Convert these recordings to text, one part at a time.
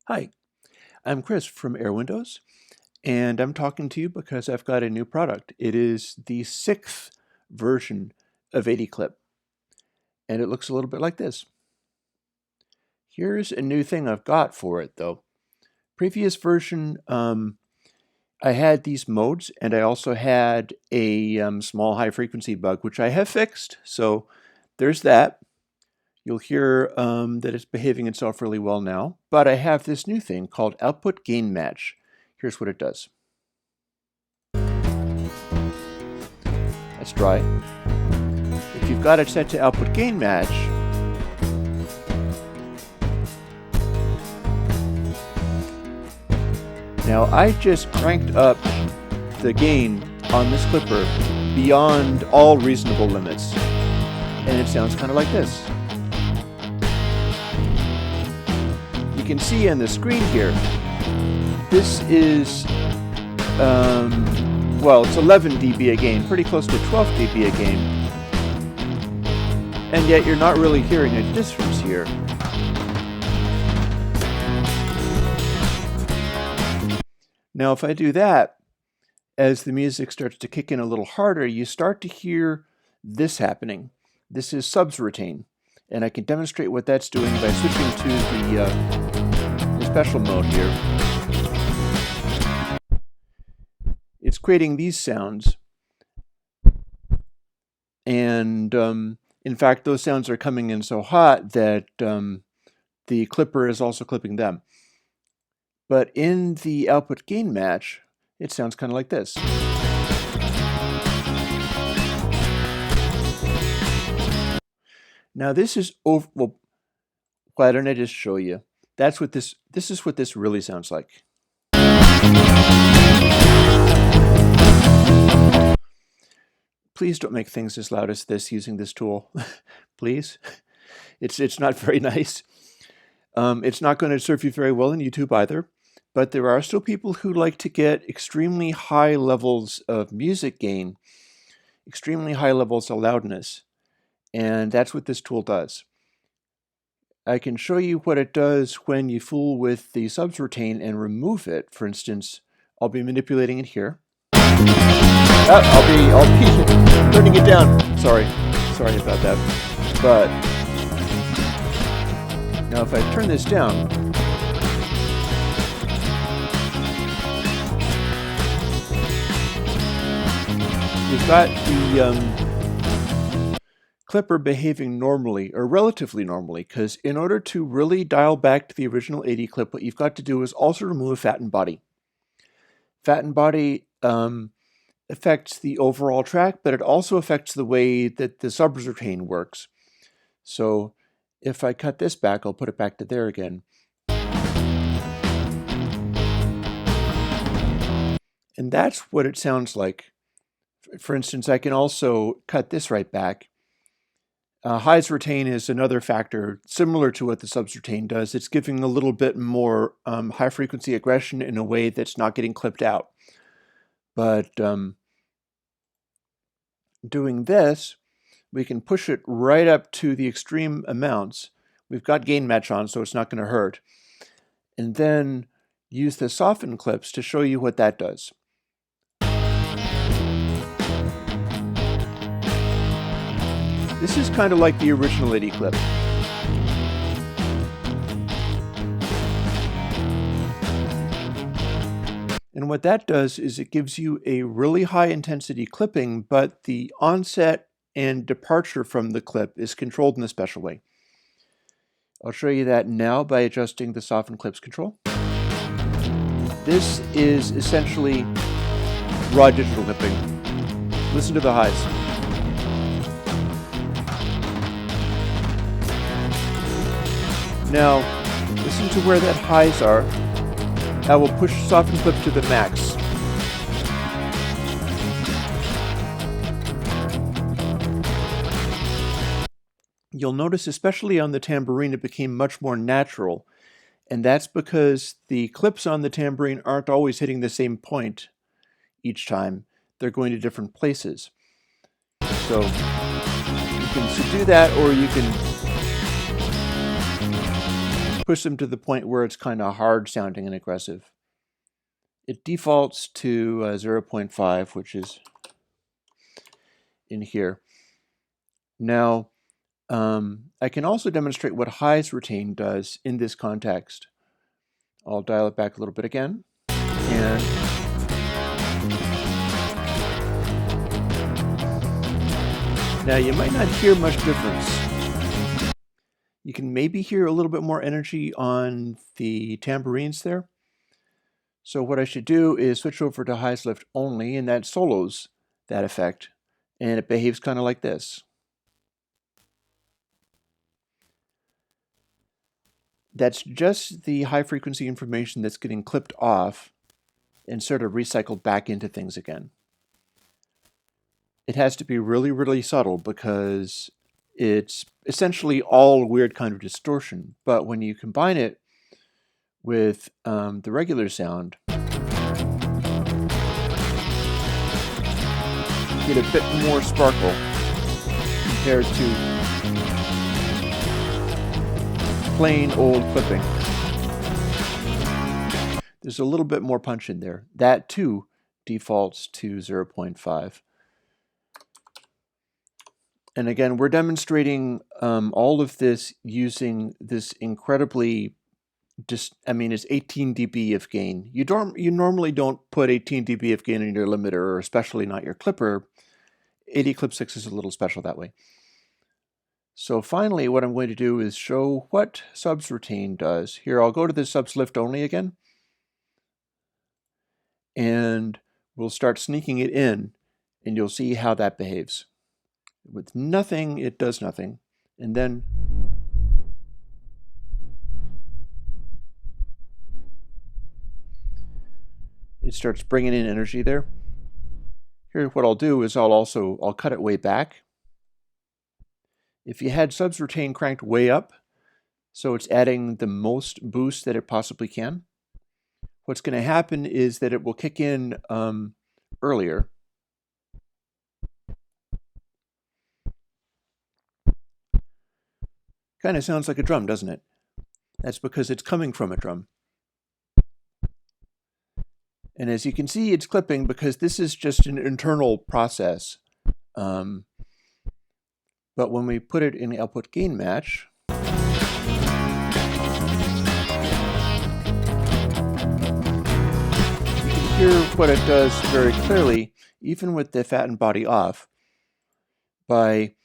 Hi, I'm Chris from AirWindows, and I'm talking to you because I've got a new product. It is the 6th version of ADClip, and it looks a little bit like this. Here's a new thing I've got for it, though. Previous version, I had these modes, and I also had a small high-frequency bug, which I have fixed, so there's that. You'll hear that it's behaving itself really well now, but I have this new thing called output gain match. Here's what it does. Let's try. If you've got it set to output gain match, now I just cranked up the gain on this clipper beyond all reasonable limits, and it sounds kind of like this. You can see on the screen here, this is, well, it's 11 dB a gain, pretty close to 12 dB a gain, and yet you're not really hearing a difference here. Now, if I do that, as the music starts to kick in a little harder, you start to hear this happening. This is subs retain, and I can demonstrate what that's doing by switching to the special mode here. It's creating these sounds, and in fact, those sounds are coming in so hot that the clipper is also clipping them. But in the output gain match, it sounds kind of like this. Now this is over. Well, why don't I just show you? That's what this is what this really sounds like. Please don't make things as loud as this using this tool. Please. It's not very nice. It's not going to serve you very well in YouTube either, but there are still people who like to get extremely high levels of music gain, extremely high levels of loudness, and that's what this tool does. I can show you what it does when you fool with the subs retain and remove it. For instance, I'll be manipulating it here. I'll be turning it down. Sorry about that. But now if I turn this down, you've got the clipper behaving normally, or relatively normally, because in order to really dial back to the original ADClip, what you've got to do is also remove fat body. Fat body affects the overall track, but it also affects the way that the subs retain works. So if I cut this back, I'll put it back to there again. And that's what it sounds like. For instance, I can also cut this right back. Highs retain is another factor similar to what the subs retain does. It's giving a little bit more high frequency aggression in a way that's not getting clipped out. But doing this, we can push it right up to the extreme amounts. We've got gain match on, so it's not going to hurt. And then use the soften clips to show you what that does. This is kind of like the original ADClip. And what that does is it gives you a really high intensity clipping, but the onset and departure from the clip is controlled in a special way. I'll show you that now by adjusting the soften clips control. This is essentially raw digital clipping. Listen to the highs. Now, listen to where that highs are. I will push soften clip to the max. You'll notice, especially on the tambourine, it became much more natural. And that's because the clips on the tambourine aren't always hitting the same point each time. They're going to different places. So you can do that, or you can push them to the point where it's kind of hard sounding and aggressive. It defaults to 0.5, which is in here. Now, I can also demonstrate what highs retain does in this context. I'll dial it back a little bit again. And now you might not hear much difference. You can maybe hear a little bit more energy on the tambourines there. So what I should do is switch over to highs lift only, and that solos that effect. And it behaves kind of like this. That's just the high frequency information that's getting clipped off and sort of recycled back into things again. It has to be really, really subtle because it's essentially all a weird kind of distortion. But when you combine it with the regular sound, you get a bit more sparkle compared to plain old clipping. There's a little bit more punch in there. That too defaults to 0.5. And again, we're demonstrating all of this using this incredibly, it's 18 dB of gain. You normally don't put 18 dB of gain in your limiter, or especially not your clipper. ADClip6 is a little special that way. So finally, what I'm going to do is show what subs retain does. Here, I'll go to the subs lift only again. And we'll start sneaking it in, and you'll see how that behaves. With nothing, it does nothing. And then it starts bringing in energy there. Here, what I'll do is I'll cut it way back. If you had subs retain cranked way up, so it's adding the most boost that it possibly can, what's going to happen is that it will kick in earlier. Kind of sounds like a drum, doesn't it? That's because it's coming from a drum. And as you can see, it's clipping because this is just an internal process. But when we put it in the output gain match, you can hear what it does very clearly, even with the flattened body off, by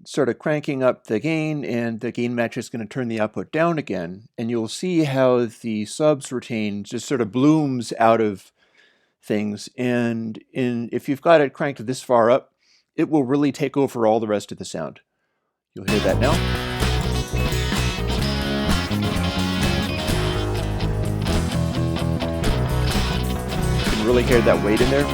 sort of cranking up the gain, and the gain match is going to turn the output down again. And you'll see how the subs retain just sort of blooms out of things. And if you've got it cranked this far up, it will really take over all the rest of the sound. You'll hear that now. You can really hear that weight in there.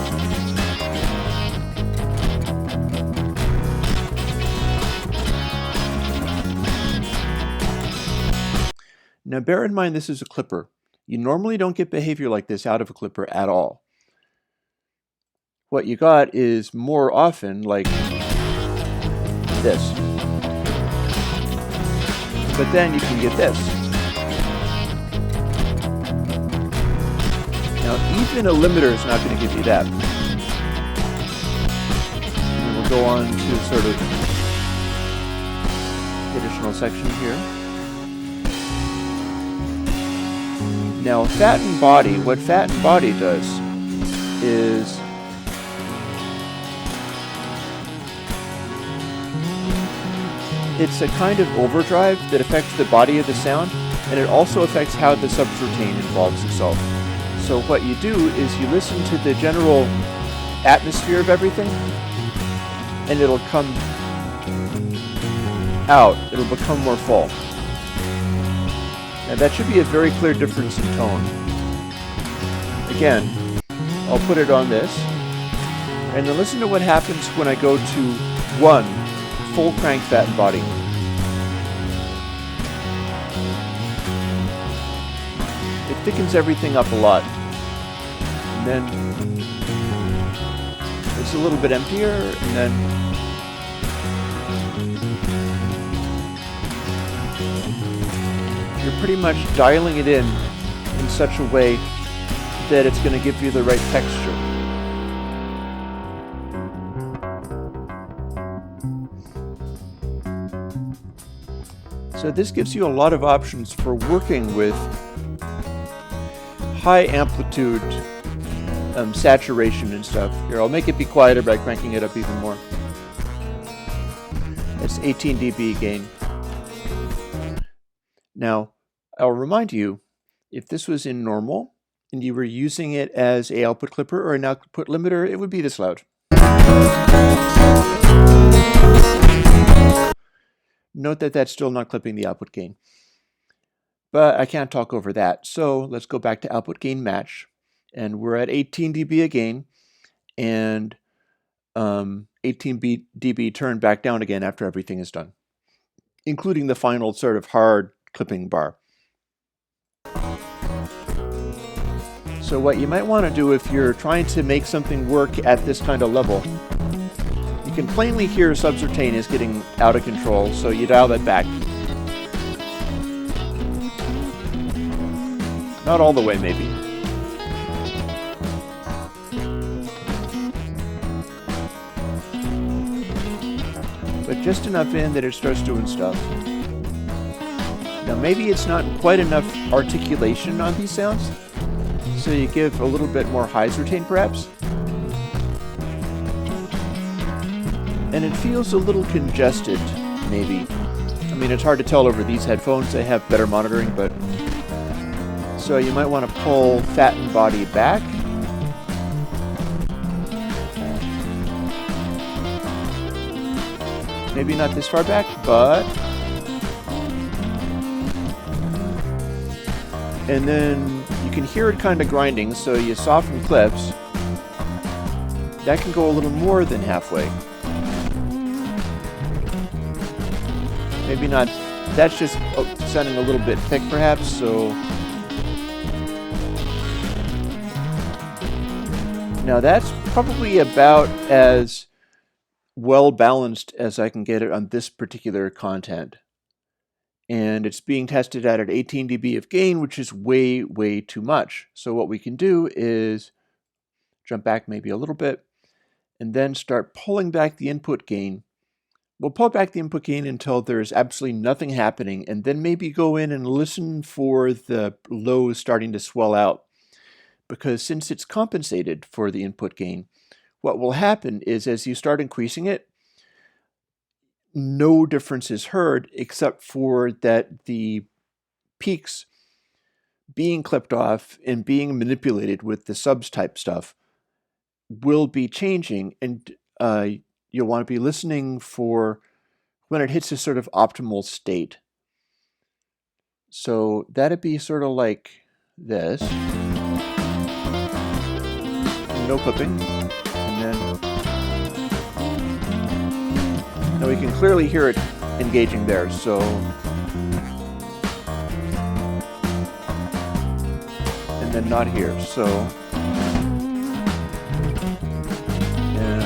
Now bear in mind this is a clipper. You normally don't get behavior like this out of a clipper at all. What you got is more often like this. But then you can get this. Now even a limiter is not going to give you that. And we'll go on to sort of the additional section here. Now flattened body, what flattened body does is it's a kind of overdrive that affects the body of the sound, and it also affects how the subs retain involves itself. So what you do is you listen to the general atmosphere of everything, and it'll come out. It'll become more full. And that should be a very clear difference in tone. Again, I'll put it on this, and then listen to what happens when I go to 1 full crank flattened body. It thickens everything up a lot. And then it's a little bit emptier, and then you're pretty much dialing it in such a way that it's going to give you the right texture. So this gives you a lot of options for working with high amplitude saturation and stuff. Here, I'll make it be quieter by cranking it up even more. It's 18 dB gain. Now, I'll remind you, if this was in normal and you were using it as an output clipper or an output limiter, it would be this loud. Note that that's still not clipping the output gain. But I can't talk over that. So let's go back to output gain match. And we're at 18 dB a gain and 18 dB turn back down again after everything is done, including the final sort of hard clipping bar. So what you might want to do if you're trying to make something work at this kind of level, you can plainly hear subcertain is getting out of control, so you dial that back. Not all the way, maybe. But just enough in that it starts doing stuff. Now maybe it's not quite enough articulation on these sounds, so you give a little bit more high certain perhaps. And it feels a little congested, maybe. I mean, it's hard to tell over these headphones, they have better monitoring, but... So you might want to pull fat and body back. Maybe not this far back, but... And then you can hear it kind of grinding, so you soften clips. That can go a little more than halfway. Maybe not, that's just sounding a little bit thick perhaps, so... Now that's probably about as well balanced as I can get it on this particular content. And it's being tested at 18 dB of gain, which is way, way too much. So what we can do is jump back maybe a little bit and then start pulling back the input gain. We'll pull back the input gain until there's absolutely nothing happening, and then maybe go in and listen for the lows starting to swell out. Because since it's compensated for the input gain, what will happen is as you start increasing it, no difference is heard except for that the peaks being clipped off and being manipulated with the subs type stuff will be changing, and you'll want to be listening for when it hits a sort of optimal state. So that'd be sort of like this. No clipping. And then now we can clearly hear it engaging there, so and then not here, so and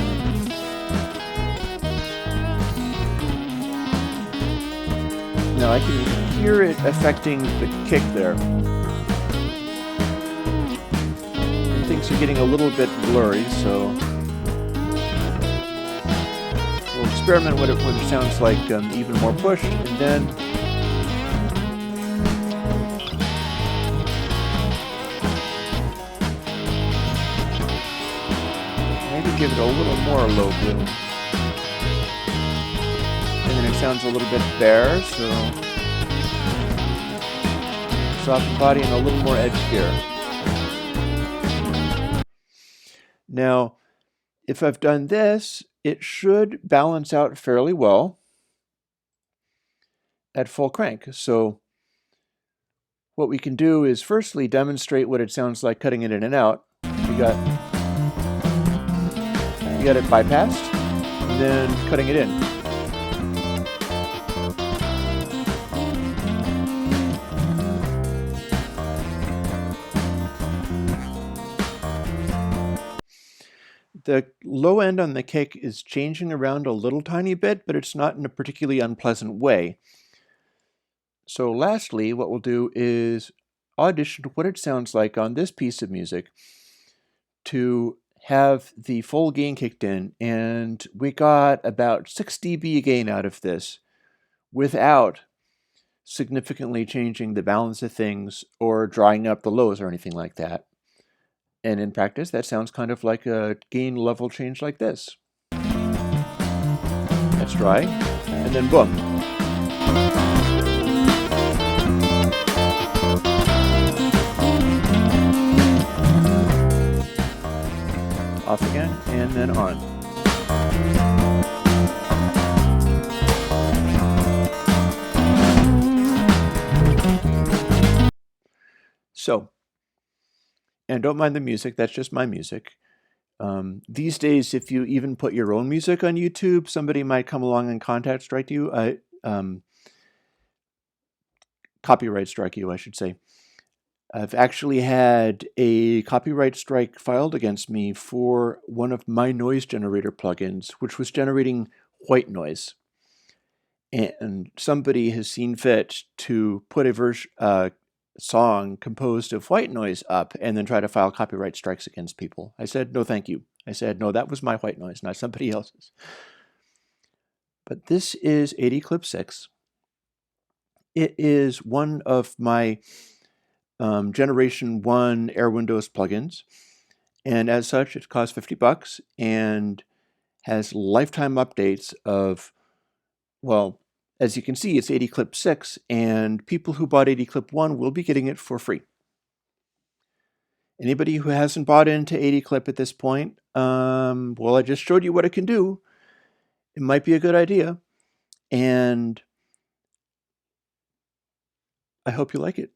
now I can hear it affecting the kick there. Things are getting a little bit blurry, so we'll experiment with it when it sounds like even more push, and then maybe give it a little more low blue. And then it sounds a little bit bare, so soften body and a little more edge here. Now, if I've done this, it should balance out fairly well at full crank. So what we can do is firstly demonstrate what it sounds like cutting it in and out. You got it bypassed, and then cutting it in. The low end on the kick is changing around a little tiny bit, but it's not in a particularly unpleasant way. So lastly, what we'll do is audition what it sounds like on this piece of music to have the full gain kicked in, and we got about 6 dB gain out of this without significantly changing the balance of things or drying up the lows or anything like that. And in practice, that sounds kind of like a gain level change like this. That's dry, and then boom. Off again, and then on. So, and don't mind the music, that's just my music. These days, if you even put your own music on YouTube, somebody might come along and copyright strike you, I should say. I've actually had a copyright strike filed against me for one of my noise generator plugins, which was generating white noise. And somebody has seen fit to put a song composed of white noise up and then try to file copyright strikes against people. I said, no, thank you. I said, no, that was my white noise, not somebody else's. But this is ADClip6. It is one of my Generation 1 AirWindows plugins, and as such, it costs $50 and has lifetime updates of, well, as you can see, it's ADClip6, and people who bought ADClip1 will be getting it for free. Anybody who hasn't bought into ADClip at this point, well, I just showed you what it can do. It might be a good idea, and I hope you like it.